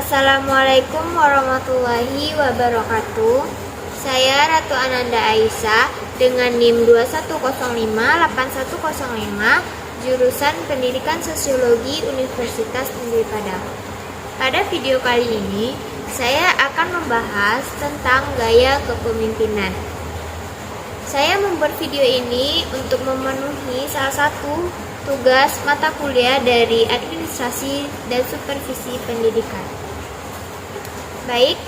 Assalamualaikum warahmatullahi wabarakatuh. Saya Ratu Ananda Aisyah dengan NIM 21058105, jurusan Pendidikan Sosiologi Universitas Negeri Padang. Pada video kali ini, saya akan membahas tentang gaya kepemimpinan. Saya membuat video ini untuk memenuhi salah satu tugas mata kuliah dari Administrasi dan Supervisi Pendidikan. Baik,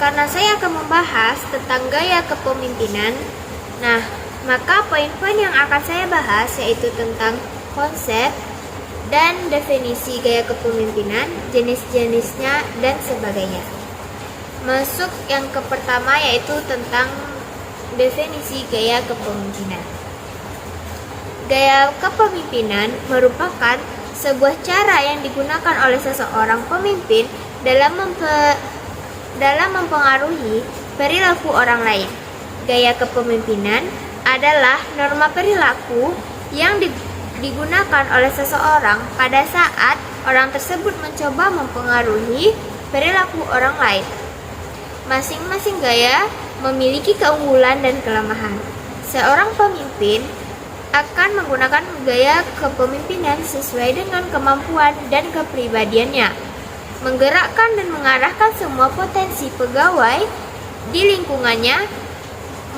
karena saya akan membahas tentang gaya kepemimpinan, maka poin-poin yang akan saya bahas yaitu tentang konsep dan definisi gaya kepemimpinan, jenis-jenisnya, dan sebagainya. Masuk yang pertama yaitu tentang definisi gaya kepemimpinan. Gaya kepemimpinan merupakan sebuah cara yang digunakan oleh seseorang pemimpin dalam mempengaruhi perilaku orang lain. Gaya kepemimpinan adalah norma perilaku yang digunakan oleh seseorang pada saat orang tersebut mencoba mempengaruhi perilaku orang lain. Masing-masing gaya memiliki keunggulan dan kelemahan. Seorang pemimpin akan menggunakan gaya kepemimpinan sesuai dengan kemampuan dan kepribadiannya, menggerakkan dan mengarahkan semua potensi pegawai di lingkungannya,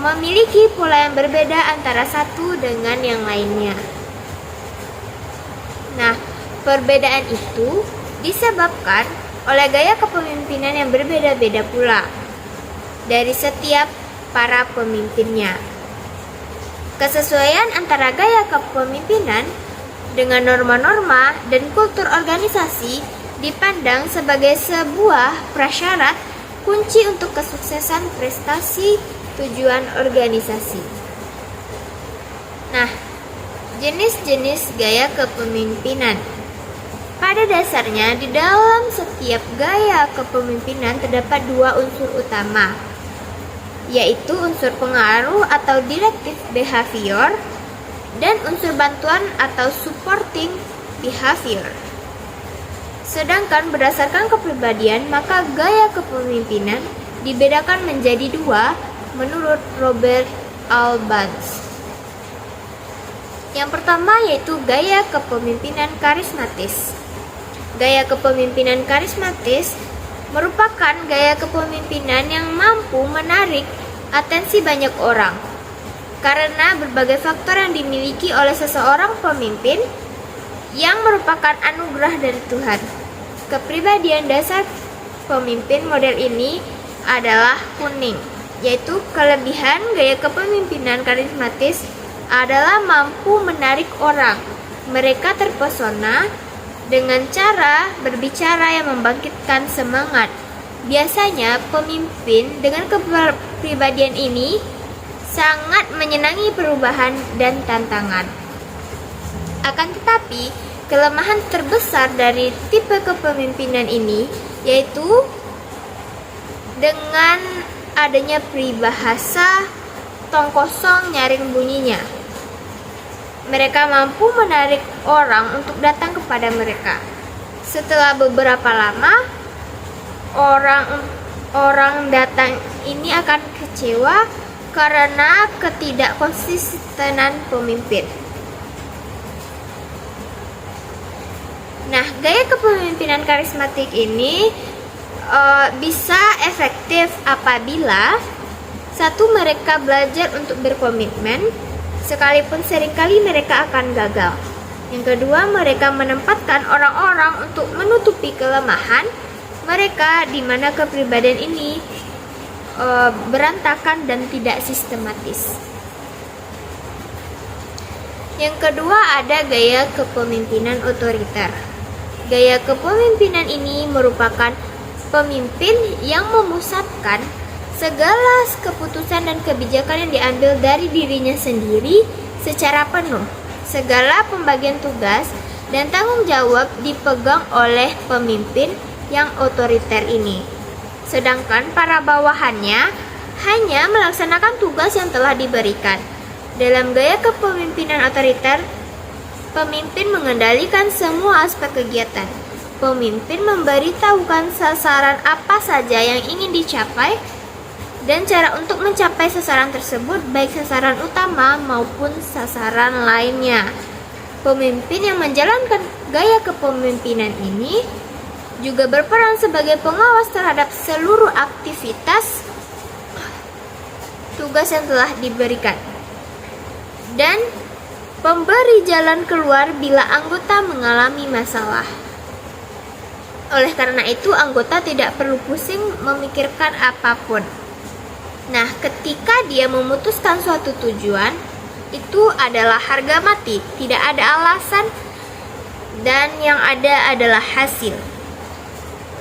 memiliki pola yang berbeda antara satu dengan yang lainnya. Perbedaan itu disebabkan oleh gaya kepemimpinan yang berbeda-beda pula dari setiap para pemimpinnya. Kesesuaian antara gaya kepemimpinan dengan norma-norma dan kultur organisasi dipandang sebagai sebuah prasyarat kunci untuk kesuksesan prestasi tujuan organisasi. Jenis-jenis gaya kepemimpinan. Pada dasarnya, di dalam setiap gaya kepemimpinan terdapat dua unsur utama, yaitu unsur pengaruh atau directive behavior dan unsur bantuan atau supporting behavior. Sedangkan berdasarkan kepribadian, maka gaya kepemimpinan dibedakan menjadi dua menurut Robert Albans. Yang pertama yaitu gaya kepemimpinan karismatis. Gaya kepemimpinan karismatis merupakan gaya kepemimpinan yang mampu menarik atensi banyak orang karena berbagai faktor yang dimiliki oleh seseorang pemimpin yang merupakan anugerah dari Tuhan. Kepribadian dasar pemimpin model ini adalah kuning, yaitu kelebihan gaya kepemimpinan karismatis adalah mampu menarik orang. Mereka terpesona dengan cara berbicara yang membangkitkan semangat. Biasanya pemimpin dengan kepribadian ini sangat menyenangi perubahan dan tantangan. Akan tetapi, kelemahan terbesar dari tipe kepemimpinan ini yaitu dengan adanya peribahasa tong kosong nyaring bunyinya. Mereka mampu menarik orang untuk datang kepada mereka. Setelah beberapa lama, orang datang ini akan kecewa karena ketidakkonsistenan pemimpin. Gaya kepemimpinan karismatik ini bisa efektif apabila satu, mereka belajar untuk berkomitmen, sekalipun seringkali mereka akan gagal. Yang kedua, mereka menempatkan orang-orang untuk menutupi kelemahan mereka di mana kepribadian ini berantakan dan tidak sistematis. Yang kedua, ada gaya kepemimpinan otoriter. Gaya kepemimpinan ini merupakan pemimpin yang memusatkan segala keputusan dan kebijakan yang diambil dari dirinya sendiri secara penuh. Segala pembagian tugas dan tanggung jawab dipegang oleh pemimpin yang otoriter ini. Sedangkan para bawahannya hanya melaksanakan tugas yang telah diberikan. Dalam gaya kepemimpinan otoriter, pemimpin mengendalikan semua aspek kegiatan. Pemimpin memberitahukan sasaran apa saja yang ingin dicapai dan cara untuk mencapai sasaran tersebut, baik sasaran utama maupun sasaran lainnya. Pemimpin yang menjalankan gaya kepemimpinan ini juga berperan sebagai pengawas terhadap seluruh aktivitas tugas yang telah diberikan dan pemberi jalan keluar bila anggota mengalami masalah. Oleh karena itu, anggota tidak perlu pusing memikirkan apapun. Nah, ketika dia memutuskan suatu tujuan, itu adalah harga mati, tidak ada alasan, dan yang ada adalah hasil.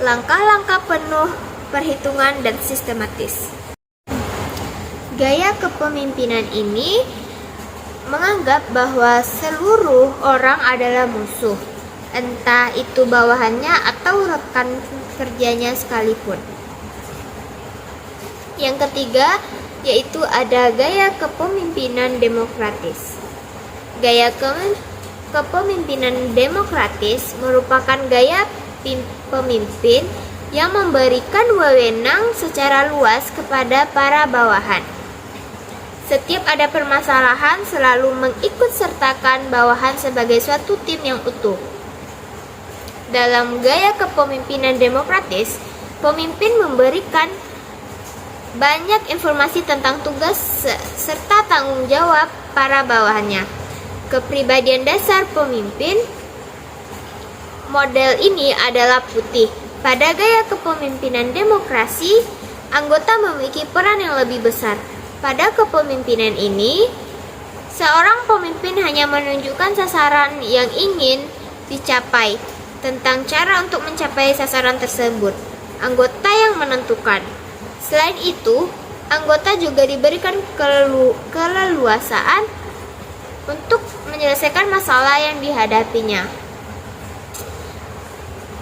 Langkah-langkah penuh perhitungan dan sistematis. Gaya kepemimpinan ini menganggap bahwa seluruh orang adalah musuh, entah itu bawahannya atau rekan kerjanya sekalipun. Yang ketiga, yaitu ada gaya kepemimpinan demokratis. Gaya kepemimpinan demokratis merupakan gaya pemimpin yang memberikan wewenang secara luas kepada para bawahan. Setiap ada permasalahan selalu mengikutsertakan bawahan sebagai suatu tim yang utuh. Dalam gaya kepemimpinan demokratis, pemimpin memberikan banyak informasi tentang tugas serta tanggung jawab para bawahannya. Kepribadian dasar pemimpin model ini adalah putih. Pada gaya kepemimpinan demokrasi, anggota memiliki peran yang lebih besar. Pada kepemimpinan ini, seorang pemimpin hanya menunjukkan sasaran yang ingin dicapai. Tentang cara untuk mencapai sasaran tersebut, anggota yang menentukan. Selain itu, anggota juga diberikan keleluasaan untuk menyelesaikan masalah yang dihadapinya.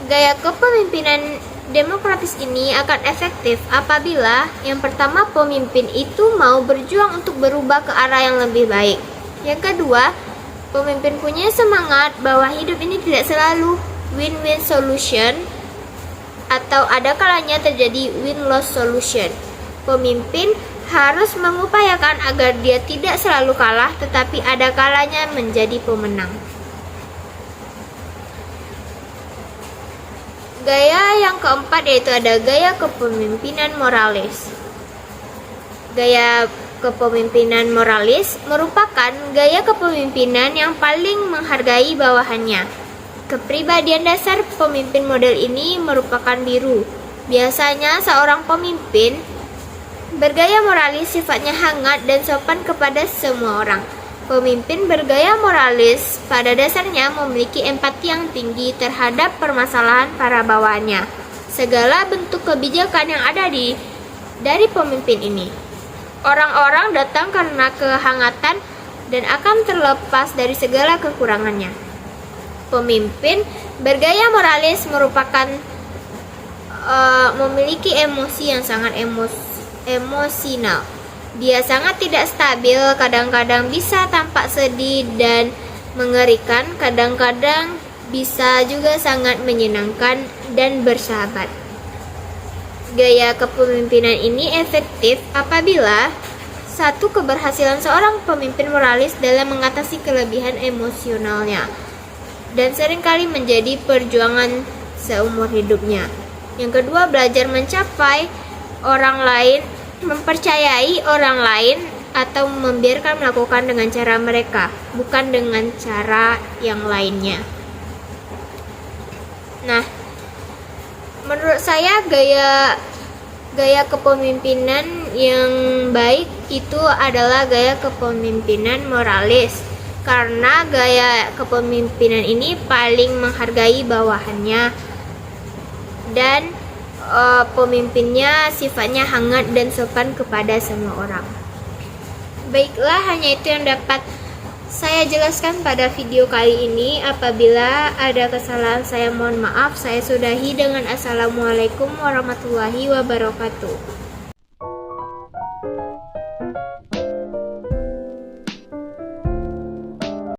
Gaya kepemimpinan demokratis ini akan efektif apabila yang pertama, pemimpin itu mau berjuang untuk berubah ke arah yang lebih baik. Yang kedua, pemimpin punya semangat bahwa hidup ini tidak selalu win-win solution atau ada kalanya terjadi win-loss solution. Pemimpin harus mengupayakan agar dia tidak selalu kalah, tetapi ada kalanya menjadi pemenang. Gaya yang keempat yaitu ada gaya kepemimpinan moralis. Gaya kepemimpinan moralis merupakan gaya kepemimpinan yang paling menghargai bawahannya. Kepribadian dasar pemimpin model ini merupakan biru. Biasanya seorang pemimpin bergaya moralis sifatnya hangat dan sopan kepada semua orang. Pemimpin bergaya moralis pada dasarnya memiliki empati yang tinggi terhadap permasalahan para bawahannya. Segala bentuk kebijakan yang ada dari pemimpin ini. Orang-orang datang karena kehangatan dan akan terlepas dari segala kekurangannya. Pemimpin bergaya moralis merupakan memiliki emosi yang sangat emosional. Dia sangat tidak stabil, kadang-kadang bisa tampak sedih dan mengerikan, kadang-kadang bisa juga sangat menyenangkan dan bersahabat. Gaya kepemimpinan ini efektif apabila satu, keberhasilan seorang pemimpin moralis dalam mengatasi kelebihan emosionalnya dan seringkali menjadi perjuangan seumur hidupnya. Yang kedua, belajar mencapai orang lain, mempercayai orang lain atau membiarkan melakukan dengan cara mereka, bukan dengan cara yang lainnya. Nah, menurut saya gaya kepemimpinan yang baik itu adalah gaya kepemimpinan moralis, karena gaya kepemimpinan ini paling menghargai bawahannya dan pemimpinnya sifatnya hangat dan sopan kepada semua orang. Baiklah, hanya itu yang dapat saya jelaskan pada video kali ini. Apabila ada kesalahan, saya mohon maaf. Saya sudahi dengan Assalamualaikum warahmatullahi wabarakatuh.